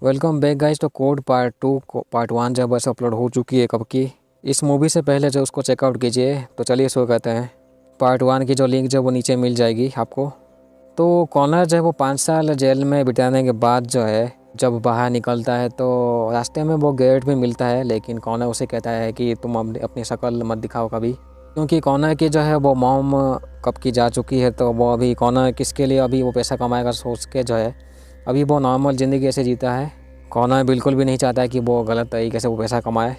Welcome back guys. तो code part 2 part 1 जब बस अपलोड हो चुकी है कब की। इस मूवी से पहले जो उसको चेकआउट कीजिए। तो चलिए शुरू करते हैं। पार्ट 1 की जो लिंक जो वो नीचे मिल जाएगी आपको। तो कॉनर जो है वो 5 साल जेल में बिताने के बाद जो है जब बाहर निकलता है तो रास्ते में वो गेट भी मिलता है, लेकिन कॉनर उसे कहता है कि तुम अपनी शक्ल मत दिखाओ कभी, क्योंकि कॉनर की जो है वो मॉम कब की जा चुकी है। तो वो अभी कॉनर किसके लिए अभी वो पैसा कमाएगा सोच के जो है अभी वो नॉर्मल ज़िंदगी ऐसे जीता है। कॉनर बिल्कुल भी नहीं चाहता है कि वो गलत तरीके से वो पैसा कमाए,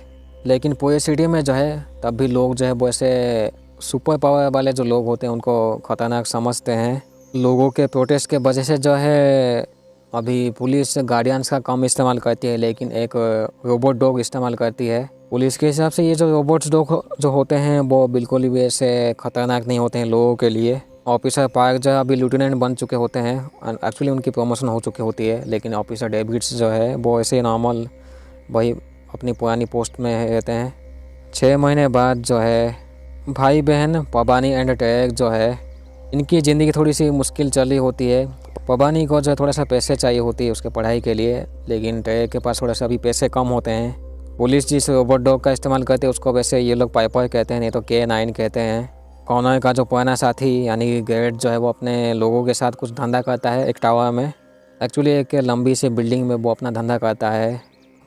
लेकिन पूरे सिटी में जो है तब भी लोग जो है वो ऐसे सुपर पावर वाले जो लोग होते हैं उनको ख़तरनाक समझते हैं। लोगों के प्रोटेस्ट के वजह से जो है अभी पुलिस गार्डियंस का कम इस्तेमाल करती है, लेकिन एक रोबोट डॉग इस्तेमाल करती है। पुलिस के हिसाब से ये जो रोबोट्स डॉग जो होते हैं वो बिल्कुल भी ऐसे ख़तरनाक नहीं होते हैं लोगों के लिए। ऑफिसर पार्क जो है अभी लेफ्टिनेंट बन चुके होते हैं, एक्चुअली उनकी प्रमोशन हो चुकी होती है, लेकिन ऑफिसर डेविड्स जो है वो ऐसे नॉर्मल वही अपनी पुरानी पोस्ट में रहते हैं। 6 महीने बाद जो है भाई बहन पबानी एंड टैग जो है इनकी ज़िंदगी थोड़ी सी मुश्किल चल रही होती है। पबानी को जो है थोड़ा सा पैसे चाहिए होती है उसके पढ़ाई के लिए, लेकिन टैग के पास थोड़ा सा अभी पैसे कम होते हैं। पुलिस जिस रोबोट डॉग का इस्तेमाल करते हैं उसको वैसे ये लोग पाइपर कहते हैं, नहीं तो K9 कहते हैं। कॉनर का जो पुराना साथी यानी गेट जो है वो अपने लोगों के साथ कुछ धंधा करता है एक टावर में, एक्चुअली एक लंबी सी बिल्डिंग में वो अपना धंधा करता है।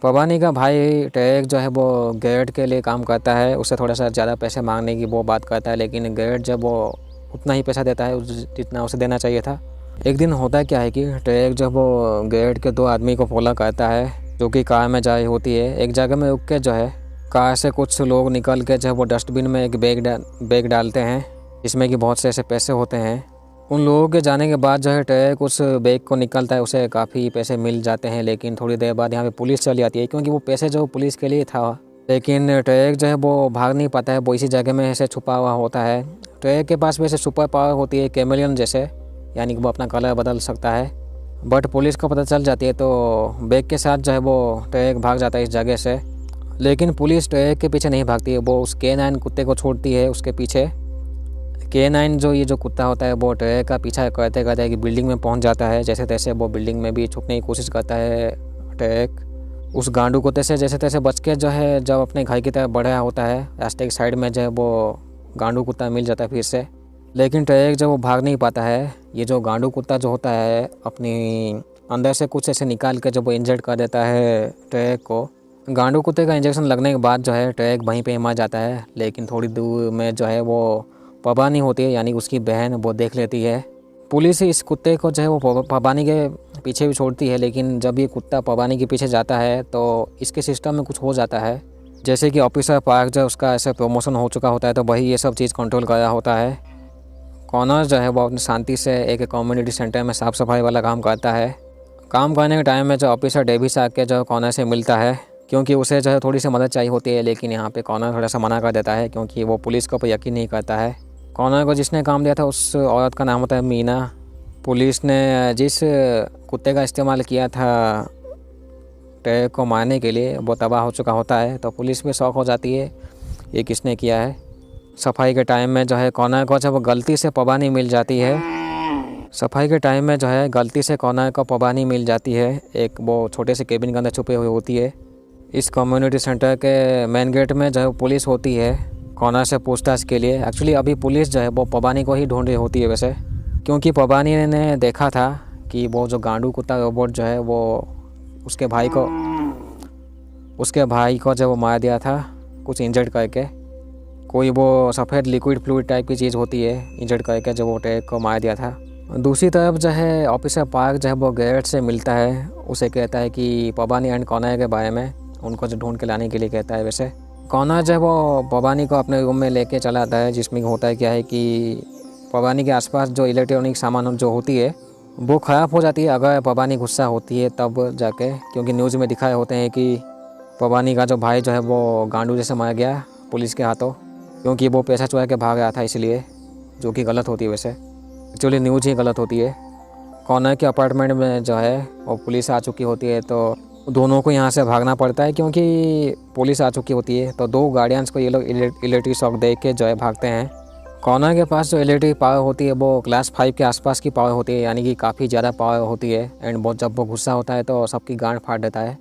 पबानी का भाई टैग जो है वो गेट के लिए काम करता है, उससे थोड़ा सा ज़्यादा पैसे मांगने की वो बात करता है, लेकिन गेट जब वो उतना ही पैसा देता है जितना उसे देना चाहिए था। एक दिन होता क्या है कि टैग जब वो गेट के 2 आदमी को फॉलो करता है जो कि कार में जा रही होती है। एक जगह में रुक के जो है कार से कुछ लोग निकल के जो है वो डस्टबिन में एक बैग डालते हैं जिसमें कि बहुत से ऐसे पैसे होते हैं। उन लोगों के जाने के बाद जो है टैग उस बैग को निकलता है, उसे काफ़ी पैसे मिल जाते हैं, लेकिन थोड़ी देर बाद यहाँ पे पुलिस चली आती है क्योंकि वो पैसे जो पुलिस के लिए था। लेकिन टैग जो है वो भाग नहीं पाता है, वो इसी जगह में ऐसे छुपा हुआ होता है। टैग के पास वैसे सुपर पावर होती है कैमेलियन जैसे, यानी कि वो अपना कलर बदल सकता है, बट पुलिस को पता चल जाती है तो बैग के साथ जो है वो टैग भाग जाता है इस जगह से। लेकिन पुलिस टैग के पीछे नहीं भागती है, वो उस K9 कुत्ते को छोड़ती है उसके पीछे। K9 जो ये जो कुत्ता होता है वो टैग का पीछा करते करते कि बिल्डिंग में पहुंच जाता है। जैसे तैसे वो बिल्डिंग में भी छुपने की कोशिश करता है टैग। उस गांडू कुत्ते से जैसे तैसे बच के जो है जब अपने घर की तरफ बढ़ रहा होता है, रास्ते की साइड में जो है वो गांडू कुत्ता मिल जाता है फिर से, लेकिन टैग जब वो भाग नहीं पाता है। ये जो गांडू कुत्ता जो होता है अपनी अंदर से कुछ ऐसे निकाल के जब वो इंजेक्ट कर देता है टैग को। गांडू कुत्ते का इंजेक्शन लगने के बाद जो है टैग वहीं पे मर जाता है, लेकिन थोड़ी दूर में जो है वो पबानी होती है यानी उसकी बहन वो देख लेती है। पुलिस इस कुत्ते को जो है वो पबानी के पीछे भी छोड़ती है, लेकिन जब ये कुत्ता पबानी के पीछे जाता है तो इसके सिस्टम में कुछ हो जाता है, जैसे कि ऑफिसर पार्क जो उसका ऐसे प्रमोशन हो चुका होता है तो वही ये सब चीज़ कंट्रोल कर रहा होता है। कॉनर जो है वो अपनी शांति से एक कम्युनिटी सेंटर में साफ़ सफाई वाला काम करता है। काम करने के टाइम में जो ऑफिसर डेविस आके जो कॉनर से मिलता है क्योंकि उसे जो है थोड़ी सी मदद चाहिए होती है, लेकिन यहाँ पे कॉनर थोड़ा सा मना कर देता है क्योंकि वो पुलिस को यकीन नहीं करता है। कॉनर को जिसने काम दिया था उस औरत का नाम होता है मीना। पुलिस ने जिस कुत्ते का इस्तेमाल किया था टैग को मारने के लिए वो तबाह हो चुका होता है, तो पुलिस भी शौक हो जाती है ये किसने किया है। सफाई के टाइम में जो है कॉनर को जब गलती से पबानी मिल जाती है, सफाई के टाइम में जो है गलती से कॉनर को पबानी मिल जाती है, एक वो छोटे से केबिन के अंदर छुपे हुए होती है। इस कम्युनिटी सेंटर के मेन गेट में जो है पुलिस होती है कॉनर से पूछताछ के लिए। एक्चुअली अभी पुलिस जो है वो पबानी को ही ढूंढ रही होती है वैसे, क्योंकि पबानी ने देखा था कि वो जो गांडू कुत्ता रोबोट जो है वो उसके भाई को जब वो मार दिया था कुछ इंजर्ड करके, कोई वो सफ़ेद लिक्विड फ्लूइड टाइप की चीज़ होती है इंजर्ड करके जब वो टैग को मार दिया था। दूसरी तरफ जो है ऑफिसर पार्क जो है वो गेट से मिलता है, उसे कहता है कि पबानी एंड कॉनर के बारे में उनको जो ढूंढ के लाने के लिए कहता है। वैसे कॉनर जो है वो पबानी को अपने रूम में लेके चला आता है, जिसमें होता क्या है कि पबानी के आसपास जो इलेक्ट्रॉनिक सामान जो होती है वो ख़राब हो जाती है अगर पबानी गुस्सा होती है तब जाके, क्योंकि न्यूज़ में दिखाए होते हैं कि पबानी का जो भाई जो है वो गांडू जैसे मार गया पुलिस के हाथों, क्योंकि वो पैसा चुरा के भाग रहा था इसलिए, जो कि गलत होती है वैसे, एक्चुअली न्यूज़ ही गलत होती है। कॉनर के अपार्टमेंट में जो है वो पुलिस आ चुकी होती है तो दोनों को यहाँ से भागना पड़ता है क्योंकि पुलिस आ चुकी होती है। तो 2 गार्डियंस को ये लोग इलेक्ट्रिक शॉक देख के जो है भागते हैं। कॉर्नर के पास जो इलेक्ट्रिक पावर होती है वो क्लास 5 के आसपास की पावर होती है, यानी कि काफ़ी ज़्यादा पावर होती है। एंड बहुत जब वो गुस्सा होता है तो सबकी गांड फाड़ देता है।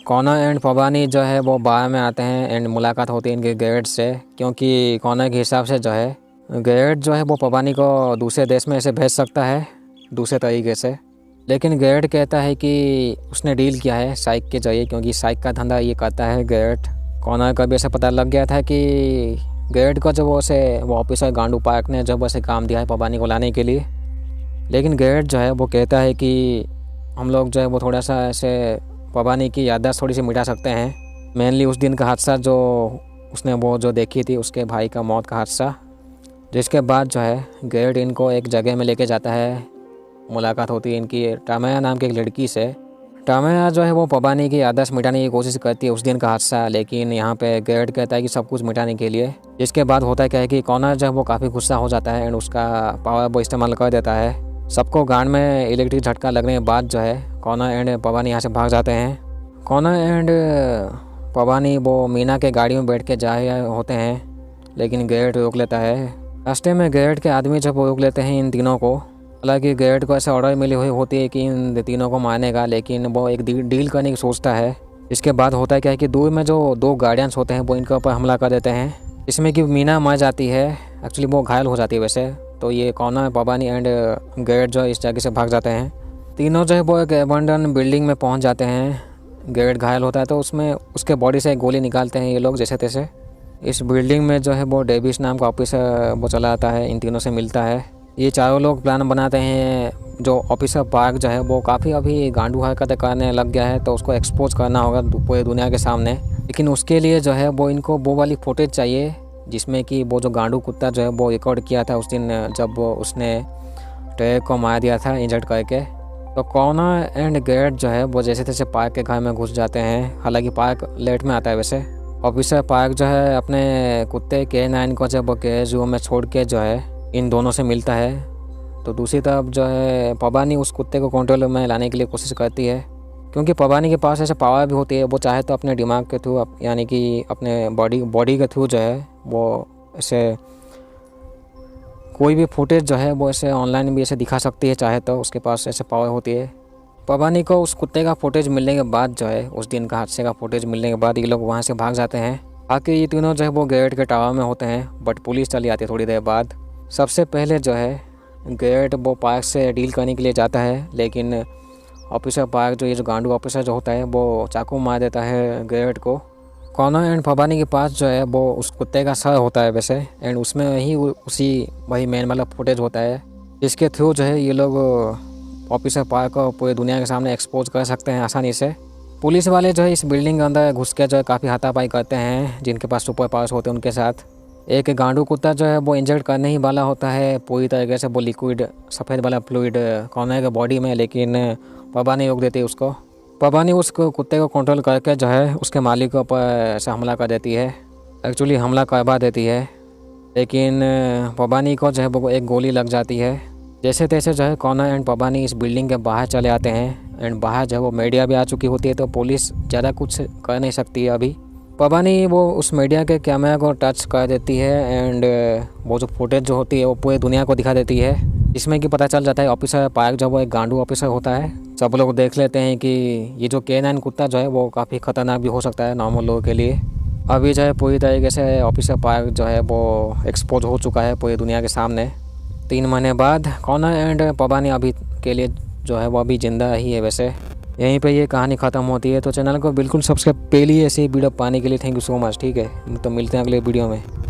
कॉर्नर एंड पबानी जो है वो बार में आते हैं एंड मुलाकात होती है इनके गैरेट से, क्योंकि कॉर्नर के हिसाब से जो है गैरेट जो है वो पबानी को दूसरे देश में ऐसे भेज सकता है दूसरे तरीके से। लेकिन गैरेट कहता है कि उसने डील किया है साइक के जरिए, क्योंकि साइक का धंधा ये करता है गैरेट। कॉर्नर का भी ऐसा पता लग गया था कि गैरेट को जब वो ऑफिसर गांडू पार्क ने जब ऐसे काम दिया है पबानी को लाने के लिए। लेकिन गैरेट जो है वो कहता है कि हम लोग जो है वो थोड़ा सा ऐसे पबानी की याददाश्त थोड़ी सी मिटा सकते हैं। मेनली उस दिन का हादसा जो उसने वो जो देखी थी उसके भाई का मौत का हादसा, जिसके बाद जो है गैरेट इनको एक जगह में लेके जाता है। मुलाकात होती है इनकी टामया नाम की एक लड़की से। टामया जो है वो पबानी की याददाश्त मिटाने की कोशिश करती है उस दिन का हादसा, लेकिन यहाँ पे गैरेट कहता है कि सब कुछ मिटाने के लिए। जिसके बाद होता है क्या है कि कॉर्नर जो है वो काफ़ी गुस्सा हो जाता है एंड उसका पावर वो इस्तेमाल कर देता है। सबको गांड में इलेक्ट्रिक झटका लगने के बाद जो है कॉर्नर एंड पबानी यहाँ से भाग जाते हैं। कॉर्नर एंड पबानी वो मीना के गाड़ी में बैठ के जा रहे होते हैं, लेकिन गैरेट रोक लेता है। रास्ते में गैरेट के आदमी जब रोक लेते हैं इन तीनों को। हालांकि गैरेट को ऐसा ऑर्डर मिली हुई होती है कि इन तीनों को मारने का, लेकिन वो एक डील करने की सोचता है। इसके बाद होता है क्या है कि दूर में जो 2 गार्डियंस होते हैं वो इनके ऊपर हमला कर देते हैं, इसमें कि मीना मर जाती है। एक्चुअली वो घायल हो जाती है वैसे। तो ये कॉर्नर पबानी एंड गैरेट जो इस जगह से भाग जाते हैं। तीनों जो है वो एक एबंडन बिल्डिंग में पहुंच जाते हैं। गैरेट घायल होता है तो उसमें उसके बॉडी से एक गोली निकालते हैं ये लोग जैसे तैसे। इस बिल्डिंग में जो है वो डेविस नाम का ऑफिसर वो चला आता है, इन तीनों से मिलता है। ये चारों लोग प्लान बनाते हैं। जो ऑफिसर पार्क जो है वो काफ़ी अभी गांडू हरकतें करने लग गया है, तो उसको एक्सपोज करना होगा पूरे दुनिया के सामने। लेकिन उसके लिए जो है वो इनको वो वाली फुटेज चाहिए जिसमें कि वो जो गांडू कुत्ता जो है वो रिकॉर्ड किया था उस दिन जब उसने ट्रेक को मार दिया था इंजर्ड करके। तो कॉर्नर एंड गैरेट जो है वो जैसे तैसे पार्क के घर में घुस जाते हैं। हालांकि पार्क लेट में आता है वैसे। ऑफिसर पार्क जो है अपने कुत्ते K9 को जब केज रूम में छोड़ के जो है इन दोनों से मिलता है, तो दूसरी तरफ जो है पबानी उस कुत्ते को कंट्रोल में लाने के लिए कोशिश करती है, क्योंकि पबानी के पास ऐसे पावर भी होती है। वो चाहे तो अपने दिमाग के थ्रू यानी कि अपने बॉडी के थ्रू जो है वो ऐसे कोई भी फुटेज जो है वो ऐसे ऑनलाइन भी ऐसे दिखा सकती है चाहे तो, उसके पास ऐसे पावर होती है। पबानी को उस कुत्ते का फुटेज मिलने के बाद जो है उस दिन का हादसे का फुटेज मिलने के बाद ये लोग वहाँ से भाग जाते हैं। बाकी ये तीनों जो है वो गैरेट के टावर में होते हैं, बट पुलिस चली आती है थोड़ी देर बाद। सबसे पहले जो है गैरेट वो पार्क से डील करने के लिए जाता है, लेकिन ऑफिसर पार्क जो ये जो गांडू ऑफिसर जो होता है वो चाकू मार देता है गैरेट को। कॉर्नर एंड पबानी के पास जो है वो उस कुत्ते का सर होता है वैसे, एंड उसमें ही वही मेन वाला फुटेज होता है, जिसके थ्रू जो है ये लोग ऑफिसर पार्क को पूरी दुनिया के सामने एक्सपोज कर सकते हैं आसानी से। पुलिस वाले जो है इस बिल्डिंग के अंदर घुस के जो है काफ़ी हाथापाई करते हैं जिनके पास सुपर पावर्स होते हैं उनके साथ। एक गांडू कुत्ता जो है वो इंजर्ड करने ही वाला होता है पूरी तरीके से, वो लिक्विड सफ़ेद वाला फ्लूइड कॉर्नर के बॉडी में, लेकिन पबानी रोक देती है उसको। पबानी उस कुत्ते को कंट्रोल करके जो है उसके मालिक के ऊपर से हमला कर देती है, एक्चुअली हमला करवा देती है। लेकिन पबानी को जो है वो एक गोली लग जाती है। जैसे तैसे जो है कॉर्नर एंड पबानी इस बिल्डिंग के बाहर चले आते हैं, एंड बाहर जो है वो मीडिया भी आ चुकी होती है, तो पुलिस ज़्यादा कुछ कर नहीं सकती है अभी। पबानी वो उस मीडिया के कैमरा को टच कर देती है एंड वो जो फुटेज जो होती है वो पूरी दुनिया को दिखा देती है, जिसमें कि पता चल जाता है ऑफिसर पार्क जब वो एक गांडू ऑफिसर होता है। सब लोग देख लेते हैं कि ये जो K9 कुत्ता जो है वो काफ़ी ख़तरनाक भी हो सकता है नॉर्मल लोगों के लिए। अभी जो है पूरी तरीके से ऑफिसर पार्क जो है वो एक्सपोज हो चुका है पूरी दुनिया के सामने। 3 महीने बाद कॉर्नर एंड पबानी अभी के लिए जो है वो अभी ज़िंदा ही है वैसे। यहीं पे ये कहानी ख़त्म होती है। तो चैनल को बिल्कुल सब्सक्राइब पहले ही ऐसे ही वीडियो पाने के लिए थैंक यू सो मच। ठीक है, तो मिलते हैं अगले वीडियो में।